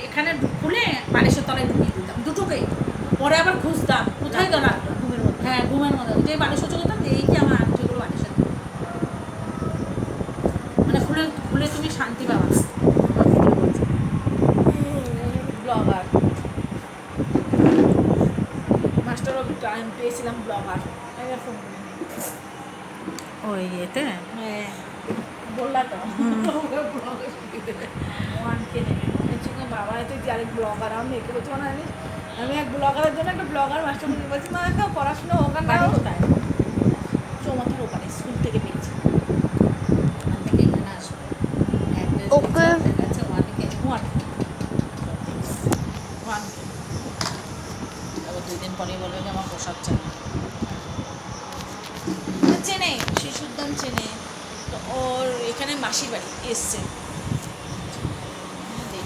এখানে খুলে বালিশের তলায় ঢুকিয়ে দিতাম দুটোকেই। পরে আবার খুঁজতাম কোথায় গেল। ঘুমের মধ্যে। হ্যাঁ, ঘুমের মধ্যে যে বালিশ হচ্ছে করতাম এই কি আমার আংটিগুলো বালিশের মানে খুলে খুলে তুমি শান্তি পাবা না। ব্লগার মাস্টার অফ টাইম পেয়েছিলাম ব্লগার। ফোন করে ওই ইয়েতে হ্যাঁ বললা তো ওয়ানকে নেবে বাবা তুই আরেক ব্লগার আমার মেয়েকে বলছি মানে আমি এক ব্লগারের জন্য একটা ব্লগার মাস্টার বলছি মা একটা পড়াশোনা ওখানে বাড়ি কোথায়? চৌমাথার ওখানে স্কুল থেকে পেয়েছি। ওখান থেকে এখানে আসবে ওকে। আছে ওয়ানকে ওয়ান ওয়ান আবার 2 দিন পরেই বলবে যে আমার পোষাচ্ছে না। চেনে শিশুদ্দান চেনে তো ওর এখানে মাসির বাড়ি এসছে